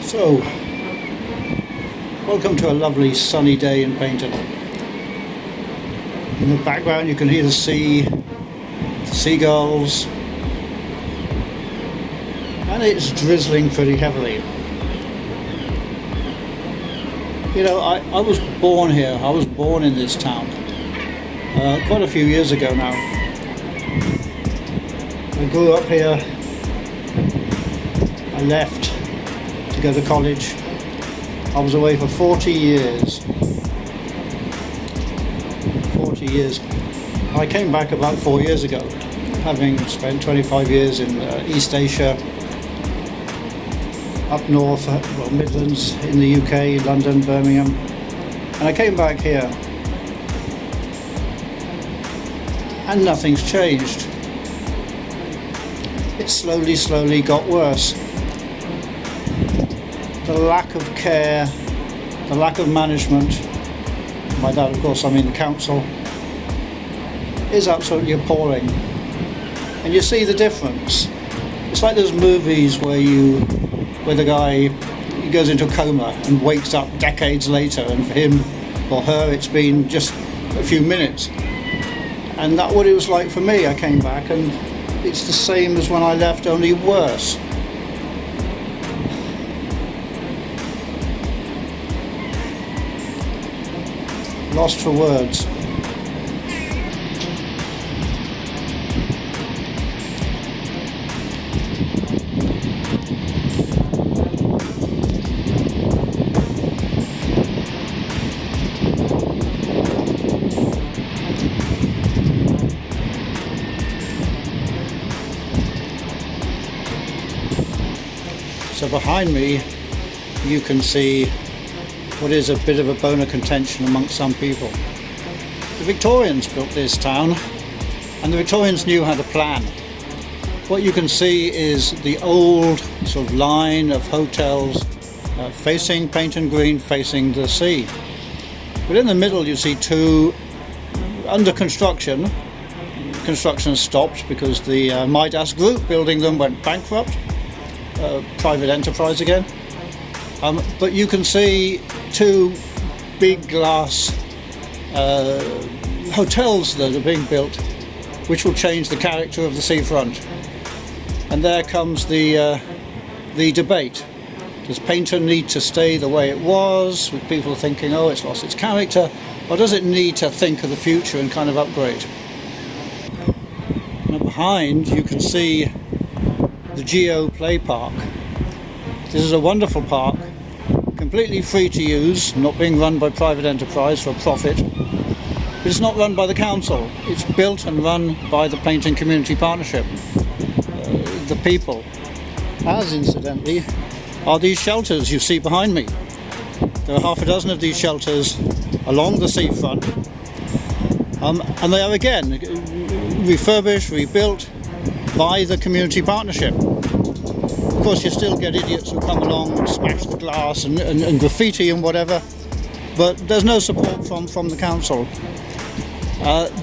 So, welcome to a lovely sunny day in Paignton. In the background you can hear the sea, the seagulls, and it's drizzling pretty heavily. You know, I was born here, I was born in this town quite a few years ago now. I grew up here, I left to go to college. I was away for 40 years. 40 years. I came back about 4 years ago, having spent 25 years in East Asia, up north, well, Midlands in the UK, London, Birmingham, and I came back here and nothing's changed. It slowly got worse. The lack of care, the lack of management, by that of course I mean the council, is absolutely appalling. And you see the difference. It's like those movies where the guy he goes into a coma and wakes up decades later, and for him or her it's been just a few minutes. And that's what it was like for me. I came back and it's the same as when I left, only worse. Lost for words. So behind me you can see what is a bit of a bone of contention amongst some people. The Victorians built this town and the Victorians knew how to plan. What you can see is the old sort of line of hotels facing Paignton Green, facing the sea. But in the middle you see two under construction. Construction stopped because the Midas group building them went bankrupt. Private enterprise again. But you can see two big glass hotels that are being built, which will change the character of the seafront. And there comes the debate. Does Paignton need to stay the way it was, with people thinking, oh, it's lost its character, or does it need to think of the future and kind of upgrade? Now behind you can see the Geo Play Park. This is a wonderful park, completely free to use, not being run by private enterprise for profit. But it's not run by the council. It's built and run by the Paignton Community Partnership, the people. As incidentally are these shelters you see behind me. There are half a dozen of these shelters along the seafront, and they are again refurbished, rebuilt by the community partnership. Of course you still get idiots who come along and smash the glass and graffiti and whatever, but there's no support from the council.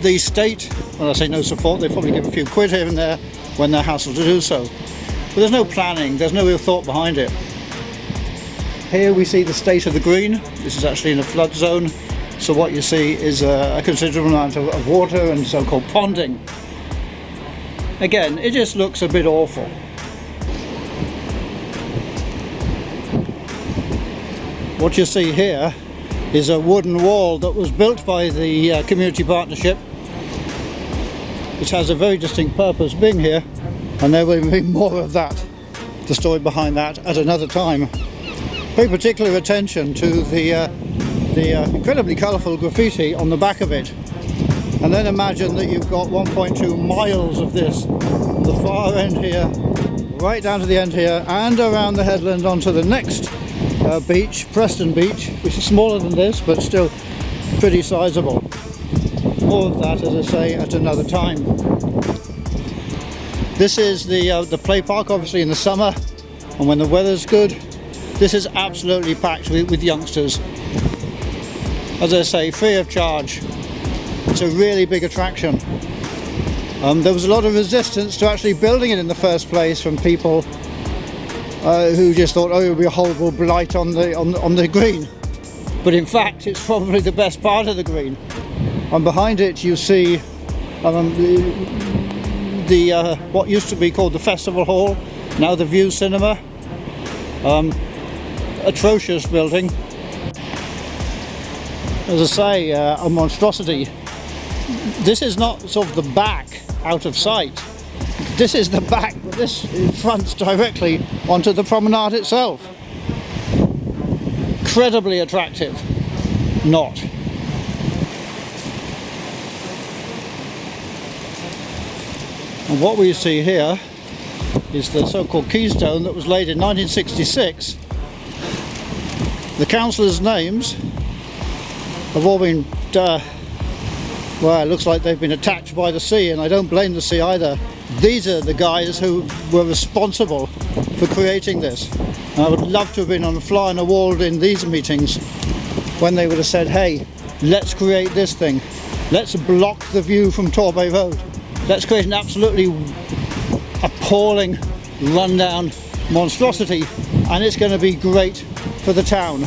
The state, when I say no support, they probably give a few quid here and there when they're hassled to do so. But there's no planning, there's no real thought behind it. Here we see the state of the green. This is actually in a flood zone, so what you see is a considerable amount of water and so-called ponding. Again, it just looks a bit awful. What you see here is a wooden wall that was built by the community partnership. It has a very distinct purpose being here, and there will be more of that, the story behind that, at another time. Pay particular attention to the incredibly colourful graffiti on the back of it. And then imagine that you've got 1.2 miles of this from the far end here, right down to the end here, and around the headland onto the next beach, Preston Beach, which is smaller than this, but still pretty sizable. More of that, as I say, at another time. This is the play park, obviously in the summer, and when the weather's good, this is absolutely packed with youngsters. As I say, free of charge. It's a really big attraction. There was a lot of resistance to actually building it in the first place from people who just thought, oh, it would be a horrible blight on the green. But in fact, it's probably the best part of the green. And behind it you see what used to be called the Festival Hall, now the View Cinema. Atrocious building. As I say, a monstrosity. This is not sort of the back out of sight. This is the back, but this fronts directly onto the promenade itself. Incredibly attractive. Not. And what we see here is the so-called keystone that was laid in 1966. The councillors' names have all been, well, it looks like they've been attacked by the sea, and I don't blame the sea either. These are the guys who were responsible for creating this. And I would love to have been on the fly on the wall in these meetings when they would have said, hey, let's create this thing. Let's block the view from Torbay Road. Let's create an absolutely appalling, rundown monstrosity, and it's going to be great for the town.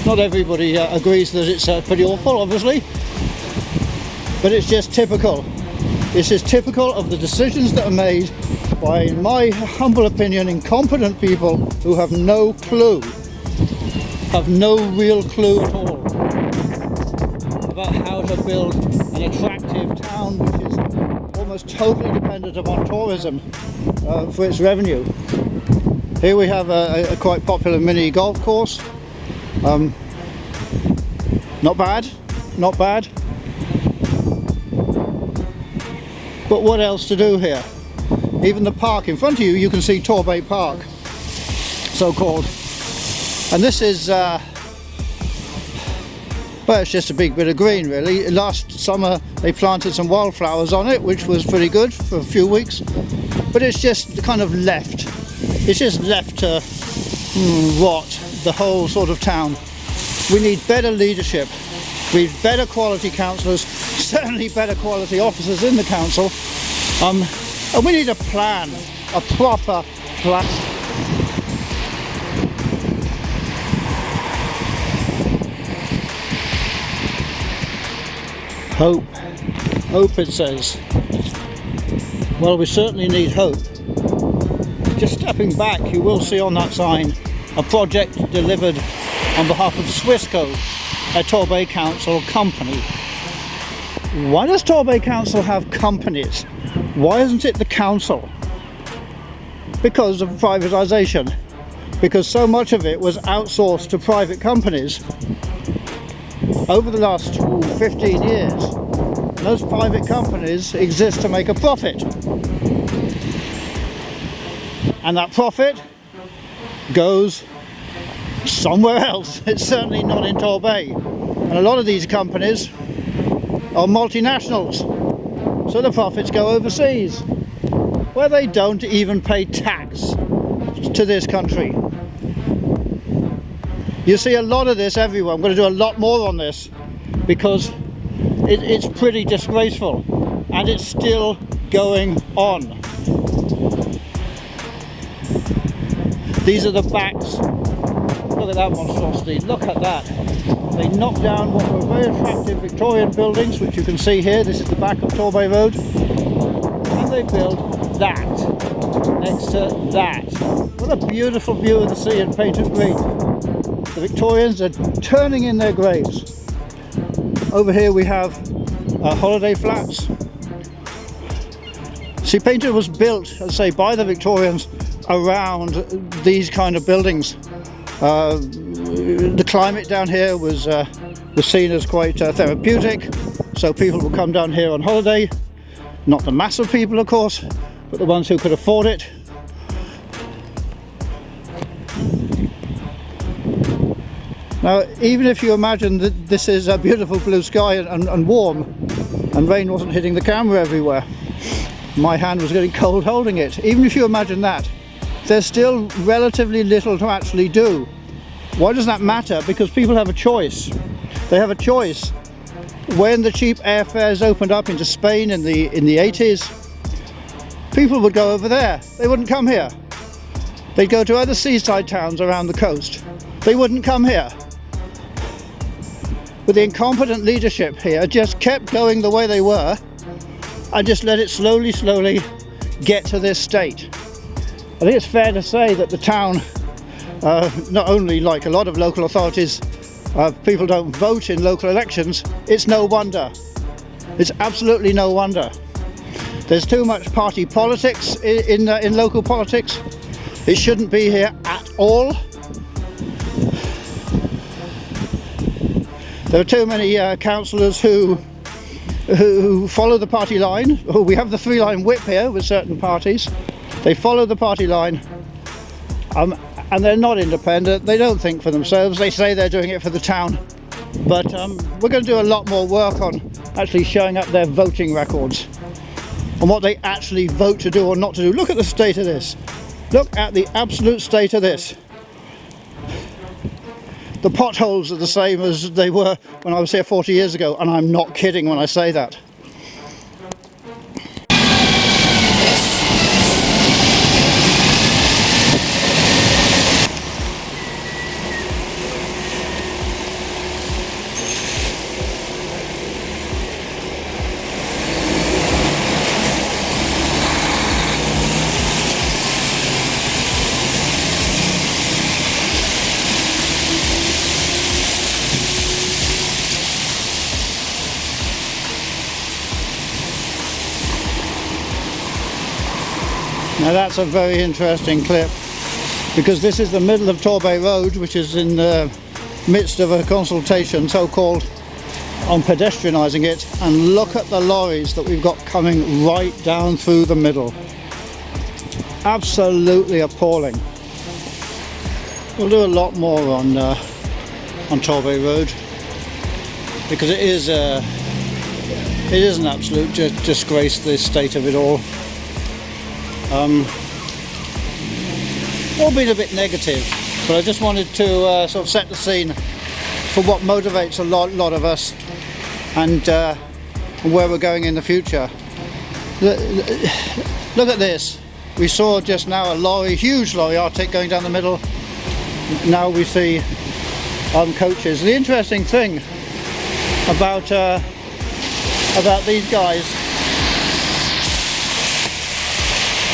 Not everybody agrees that it's pretty awful, obviously, but it's just typical. This is typical of the decisions that are made by, in my humble opinion, incompetent people who have no clue, have no real clue at all about how to build an attractive town which is almost totally dependent upon tourism for its revenue. Here we have a quite popular mini golf course. Not bad, not bad. But what else to do here? Even the park in front of you, you can see Torbay Park, so called. And this is, well, it's just a big bit of green really. Last summer they planted some wildflowers on it, which was pretty good for a few weeks. But it's just kind of left. It's just left to rot the whole sort of town. We need better leadership. We need better quality councillors, certainly better quality officers in the council. And we need a plan, a proper plan. Hope. Hope, it says. Well, we certainly need hope. Just stepping back, you will see on that sign a project delivered on behalf of Swissco, a Torbay Council company. Why does Torbay Council have companies? Why isn't it the council? Because of privatisation. Because so much of it was outsourced to private companies over the last 15 years. Those private companies exist to make a profit. And that profit goes somewhere else. It's certainly not in Torbay. And a lot of these companies are multinationals, so the profits go overseas, where they don't even pay tax to this country. You see a lot of this everywhere. I'm going to do a lot more on this because it's pretty disgraceful, and it's still going on. These are the backs. Look at that monstrosity, look at that. They knocked down what were very attractive Victorian buildings, which you can see here. This is the back of Torbay Road. And they built that next to that. What a beautiful view of the sea in Paignton Green. The Victorians are turning in their graves. Over here we have holiday flats. See, Paignton was built, as I say, by the Victorians around these kind of buildings. The climate down here was seen as quite therapeutic, so people would come down here on holiday. Not the mass of people, of course, but the ones who could afford it. Now, even if you imagine that this is a beautiful blue sky and warm, and rain wasn't hitting the camera everywhere, my hand was getting cold holding it. Even if you imagine that, there's still relatively little to actually do. Why does that matter? Because people have a choice. They have a choice. when the cheap airfares opened up into Spain in the 80s, people would go over there. They wouldn't come here. They'd go to other seaside towns around the coast. They wouldn't come here. But the incompetent leadership here just kept going the way they were and just let it slowly get to this state. I think it's fair to say that the town, not only like a lot of local authorities, people don't vote in local elections. It's no wonder. It's absolutely no wonder. There's too much party politics in local politics. It shouldn't be here at all. There are too many councillors who follow the party line. We have the three-line whip here with certain parties. They follow the party line, and they're not independent. They don't think for themselves. They say they're doing it for the town. But we're going to do a lot more work on actually showing up their voting records and what they actually vote to do or not to do. Look at the state of this. Look at the absolute state of this. The potholes are the same as they were when I was here 40 years ago, and I'm not kidding when I say that. Now that's a very interesting clip, because this is the middle of Torbay Road, which is in the midst of a consultation, so-called, on pedestrianising it, and look at the lorries that we've got coming right down through the middle. Absolutely appalling. We'll do a lot more on Torbay Road, because it is an absolute disgrace, this state of it all. All been a bit negative, but I just wanted to sort of set the scene for what motivates a lot of us, and where we're going in the future. Look at this. We saw just now a lorry, huge lorry, Arctic, going down the middle. Now we see coaches. The interesting thing about these guys,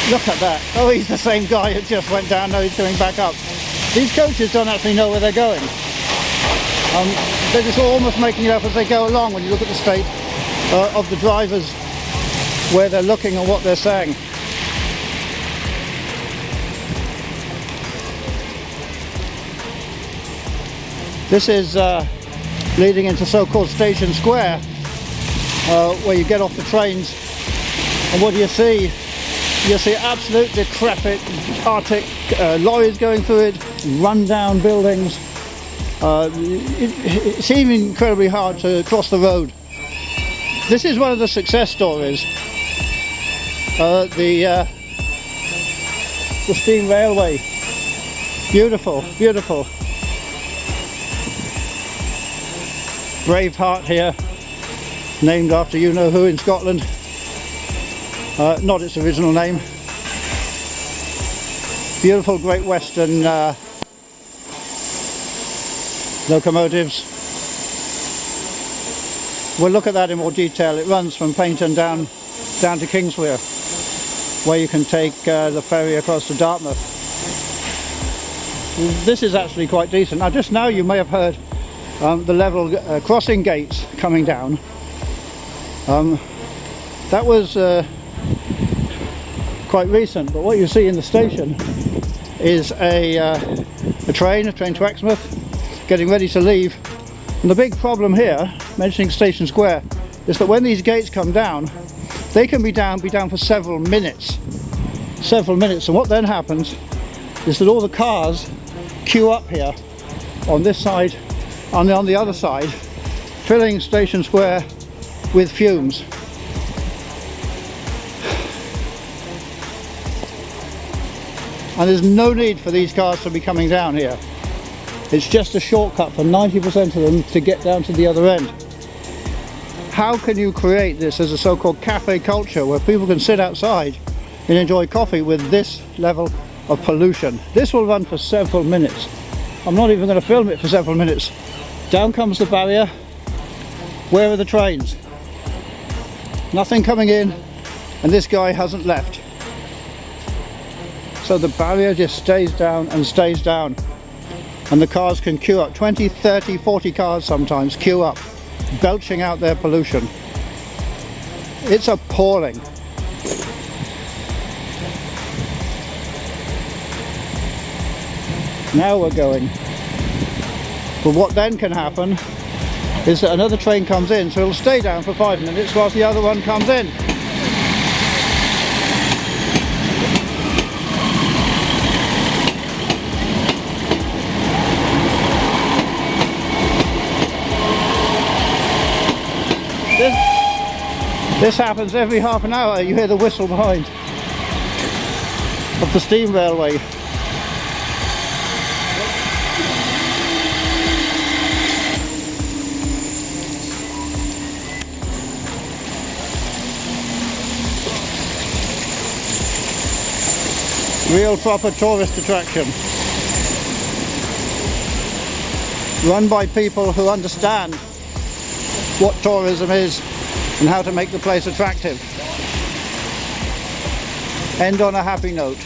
look at that. Oh, he's the same guy that just went down, now he's coming back up. These coaches don't actually know where they're going. They're just almost making it up as they go along when you look at the state of the drivers, where they're looking and what they're saying. This is leading into so-called Station Square, where you get off the trains, and what do you see? You see absolute decrepit Arctic lorries going through it, run-down buildings. It's even incredibly hard to cross the road. This is one of the success stories. The steam railway. Beautiful, beautiful. Braveheart here, named after you-know-who in Scotland. Not its original name. Beautiful Great Western locomotives. We'll look at that in more detail. It runs from Paignton down to Kingswear, where you can take the ferry across to Dartmouth. This is actually quite decent. Now, just now you may have heard the level crossing gates coming down. That was quite recent, but what you see in the station is a train to Exmouth getting ready to leave. And the big problem here, mentioning Station Square, is that when these gates come down, they can be down for several minutes. And what then happens is that all the cars queue up here on this side and on the other side, filling Station Square with fumes. And there's no need for these cars to be coming down here. It's just a shortcut for 90% of them to get down to the other end. How can you create this as a so-called cafe culture where people can sit outside and enjoy coffee with this level of pollution? This will run for several minutes. I'm not even going to film it for several minutes. Down comes the barrier. Where are the trains? Nothing coming in, and this guy hasn't left. So the barrier just stays down and stays down, and the cars can queue up. 20, 30, 40 cars sometimes queue up, belching out their pollution. It's appalling. Now we're going. But what then can happen is that another train comes in, so it'll stay down for 5 minutes whilst the other one comes in. This happens every half an hour. You hear the whistle behind of the steam railway. Real proper tourist attraction. Run by people who understand what tourism is and how to make the place attractive. End on a happy note.